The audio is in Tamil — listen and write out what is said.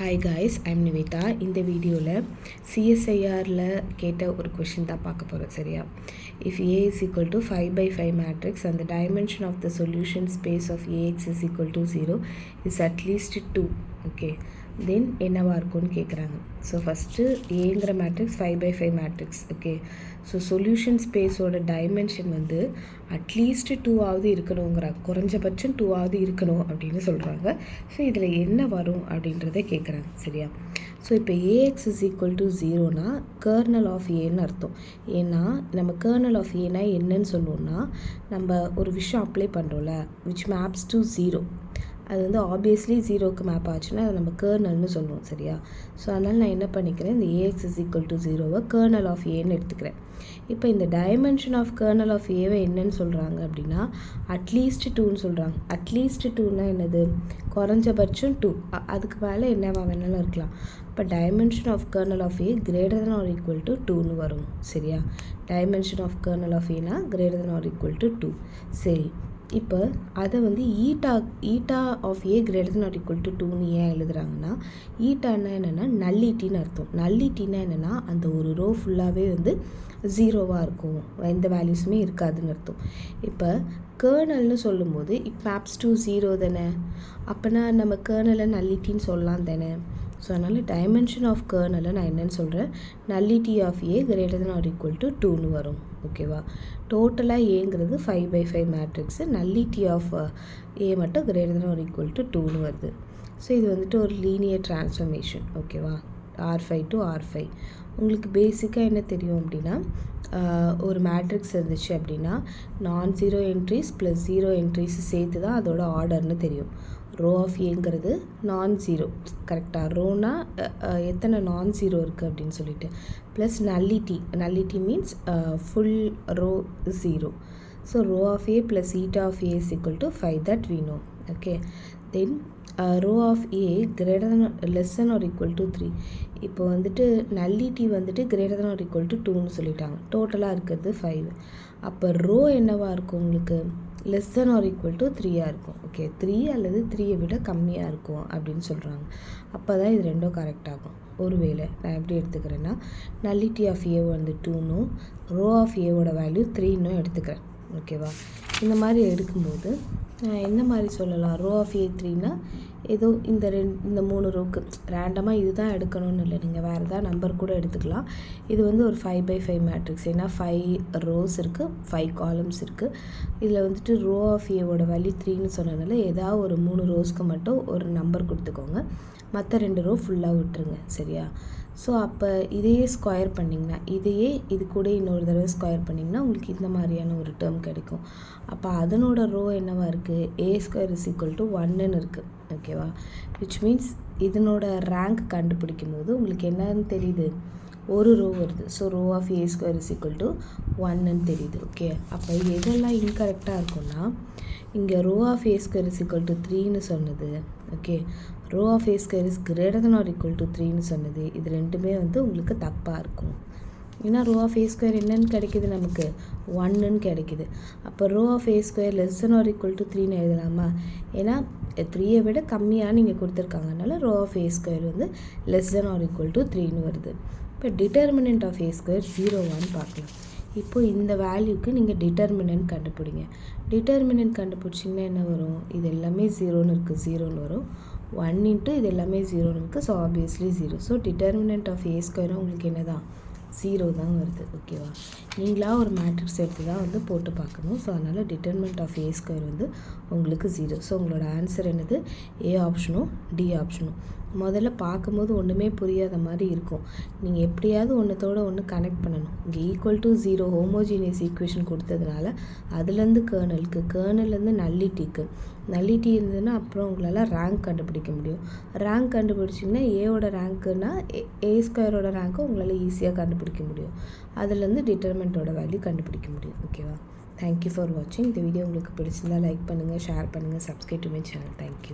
Hi guys, I'm Nivetha. இந்த வீடியோவில் சிஎஸ்ஐஆரில் கேட்ட ஒரு கொஷின் தான் பார்க்க போகிறோம். சரியா? If A is equal to 5/5 matrix and the dimension of the solution space of AX is equal to 0 is at least 2. Okay, then என்னவா இருக்கும்னு கேட்குறாங்க. ஸோ ஃபஸ்ட்டு ஏங்கிற matrix 5/5 matrix. Okay, so solution ஸ்பேஸோட டைமென்ஷன் வந்து அட்லீஸ்ட் 2ஆவது இருக்கணுங்கிறாங்க. குறைஞ்சபட்சம் 2ஆவது இருக்கணும் அப்படின்னு சொல்கிறாங்க. ஸோ இதில் என்ன வரும் அப்படின்றத கேட்குறாங்க. சரியா? ஸோ இப்போ ஏஎக்ஸ் இஸ் ஈக்குவல் டு 0னா கர்னல் ஆஃப் ஏன்னு அர்த்தம். ஏன்னா நம்ம கர்னல் ஆஃப் ஏனா என்னன்னு சொல்லுவோம்னா, நம்ம ஒரு விஷயம் அப்ளை பண்ணுறோம்ல, விச் மேப்ஸ் டு 0, அது வந்து ஆப்வியஸ்லி 0க்கு மேப் ஆச்சுன்னா அதை நம்ம கர்னல்னு சொல்லுவோம். சரியா? ஸோ அதனால் நான் என்ன பண்ணிக்கிறேன், இந்த ஏஎக்ஸ் இஸ் ஈக்குவல் டு 0வை கர்னல் ஆஃப் ஏன்னு எடுத்துக்கிறேன். இப்போ இந்த டைமென்ஷன் ஆஃப் கர்னல் ஆஃப் ஏவை என்னன்னு சொல்கிறாங்க அப்படின்னா அட்லீஸ்ட் 2ன்னு சொல்கிறாங்க. அட்லீஸ்ட் 2னா என்னது? குறைஞ்சபட்சம் 2, அதுக்கு மேலே என்னவா வேணாலும் இருக்கலாம். இப்போ dimension of kernel of A greater than or equal to 2ன்னு வரும். சரியா? டைமென்ஷன் ஆஃப் கர்னல் ஆஃப் ஏனா greater than or equal to 2. சரி, இப்போ அதை வந்து eta of A greater than or equal to 2ன்னு ஏன் எழுதுகிறாங்கன்னா, ஈட்டானா என்னென்னா நல்லிட்டின்னு அர்த்தம். நல்லிட்டின்னா என்னென்னா அந்த ஒரு ரோ ஃபுல்லாகவே வந்து 0வாக இருக்கும், எந்த வேல்யூஸுமே இருக்காதுன்னு அர்த்தம். இப்போ கர்னல்னு சொல்லும்போது இட் மேப்ஸ் டு 0 தானே, அப்போனா நம்ம கர்னலை நல்லிட்டின்னு சொல்லலாம் தானே. ஸோ அதனால் டைமென்ஷன் ஆஃப் கர்னலை நான் என்னென்னு சொல்கிறேன், nullity of A greater than or equal to 2ன்னு வரும். ஓகேவா? டோட்டலாக ஏங்கிறது 5/5 மேட்ரிக்ஸு, நல்லிட்டி ஆஃப் ஏ மட்டும் greater than or equal to 2ன்னு வருது. ஸோ இது வந்துட்டு ஒரு லீனியர் ட்ரான்ஸ்ஃபர்மேஷன். ஓகேவா? R5 to R5. உங்களுக்கு பேசிக்காக என்ன தெரியும் அப்படின்னா, ஒரு மேட்ரிக்ஸ் இருந்துச்சு அப்படின்னா நான் ஜீரோ என்ட்ரிஸ் ப்ளஸ் 0 என்ட்ரிஸ் சேர்த்து தான் அதோட ஆர்டர்னு தெரியும். ரோ ஆஃப் ஏங்கிறது நான் ஜீரோ, கரெக்டாக? ரோனா எத்தனை நான் ஜீரோ இருக்குது அப்படின்னு சொல்லிட்டு, plus nullity means full rho 0. So row of A plus eta of A is equal to 5, that we know. Okay, then rho of A greater less than or equal to 3. இப்போ வந்துட்டு நல்லிட்டி வந்துட்டு greater than or equal to 2ன்னு சொல்லிட்டாங்க. டோட்டலாக இருக்கிறது 5. அப்போ ரோ என்னவாக இருக்கும் உங்களுக்கு? Less than or equal to 3ஆக இருக்கும். ஓகே, 3 அல்லது 3ஐ விட கம்மியாக இருக்கும் அப்படின்னு சொல்கிறாங்க. அப்போ தான் இது ரெண்டும் கரெக்ட் ஆகும். ஒருவேளை நான் எப்படி எடுத்துக்கிறேன்னா, நல்லிட்டி ஆஃப் ஏ வந்து 2ன்னும் ரோ ஆஃப் ஏவோட வேல்யூ 3ன்னும் எடுத்துக்கிறேன். ஓகேவா? இந்த மாதிரி எடுக்கும்போது எந்த மாதிரி சொல்லலாம்? ரோ ஆஃப் ஏ 3னா ஏதோ இந்த 3 ரோக்கு ரேண்டமாக இது தான் எடுக்கணும்னு இல்லை, நீங்கள் வேறு ஏதாவது நம்பர் கூட எடுத்துக்கலாம். இது வந்து ஒரு 5/5 மேட்ரிக்ஸ். ஏன்னா 5 ரோஸ் இருக்குது, 5 காலம்ஸ் இருக்குது. இதில் வந்துட்டு ரோ ஆஃப் ஏவோட வேல்யூ 3ன்னு சொன்னதுனால ஏதாவது ஒரு 3 ரோஸ்க்கு மட்டும் ஒரு நம்பர் கொடுத்துக்கோங்க, மற்ற 2 ரோ ஃபுல்லாக விட்டுருங்க. சரியா? ஸோ அப்போ இதையே ஸ்கொயர் பண்ணிங்கன்னா, இது கூட இன்னொரு தடவை ஸ்கொயர் பண்ணிங்கன்னா உங்களுக்கு இந்த மாதிரியான ஒரு டேர்ம் கிடைக்கும். அப்போ அதனோட ரோ என்னவா இருக்குது? A² இஸ் ஈக்குவல் டு 1ன்னு இருக்குது. ஓகேவா? விச் மீன்ஸ் இதனோட ரேங்க் கண்டுபிடிக்கும் போது உங்களுக்கு என்னன்னு தெரியுது? ஒரு ரோ வருது. So row of A² is equal to 1ன்னு தெரியுது. ஓகே, அப்போ எதெல்லாம் இன்கரெக்டாக இருக்கும்னா, இங்கே row of A² is equal to 3ன்னு சொன்னது, okay, row of A² is greater than or equal to 3ன்னு சொன்னது, இது ரெண்டுமே வந்து உங்களுக்கு தப்பாக இருக்கும். ஏன்னா ரோ ஆஃப் A² என்னன்னு கிடைக்கிது? நமக்கு 1ன்னு கிடைக்கிது. அப்போ rho of A² less than or equal to 3ன்னு எழுதலாமா? ஏன்னா 3ஐ விட கம்மியாக நீங்கள் கொடுத்துருக்காங்கனால ரோ ஆஃப் A² வந்து less than or equal to 3ன்னு வருது. இப்போ டிட்டர்மினன்ட் ஆஃப் A² 0வான்னு பார்க்கலாம். இப்போது இந்த வேல்யூக்கு நீங்கள் டிட்டர்மினன்ட் கண்டுபிடிங்க. டிட்டர்மினன்ட் கண்டுபிடிச்சிங்கன்னா என்ன வரும்? இது எல்லாமே 0ன்னு இருக்குது, 0ன்னு வரும். 1 இன்ட்டு இது எல்லாமே 0ன்னு இருக்குது, so obviously 0. So determinant of A² உங்களுக்கு என்ன தான்? 0 தான் வருது. ஓகேவா? நீங்களாக ஒரு மேட்ரிக்ஸ் எடுத்து தான் வந்து போட்டு பார்க்கணும். ஸோ அதனால் டிட்டர்மினன்ட் ஆஃப் A² வந்து உங்களுக்கு 0. ஸோ உங்களோட ஆன்சர் என்னது? ஏ ஆப்ஷனும் டி ஆப்ஷனும். முதல்ல பார்க்கும்போது ஒன்றுமே புரியாத மாதிரி இருக்கும். நீங்கள் எப்படியாவது ஒன்றத்தோட ஒன்று கனெக்ட் பண்ணணும். இங்கே ஈக்குவல் டு 0 ஹோமோஜீனியஸ் ஈக்குவேஷன் கொடுத்ததுனால அதுலேருந்து கேர்னல்லேருந்து நல்லிட்டி இருந்ததுன்னா அப்புறம் உங்களால் ரேங்க் கண்டுபிடிக்க முடியும். ரேங்க் கண்டுபிடிச்சிங்கன்னா ஏவோட ரேங்க்குன்னா A² ரேங்க்கை உங்களால் ஈஸியாக கண்டுபிடிக்க முடியும். அதுலேருந்து டிட்டர்மெண்ட்டோட வேல்யூ கண்டுபிடிக்க முடியும். ஓகேவா? தேங்க்யூ ஃபார் வாட்சிங். இந்த வீடியோ உங்களுக்கு பிடிச்சிருந்தால் லைக் பண்ணுங்கள், ஷேர் பண்ணுங்கள், subscribe to my channel. Thank you.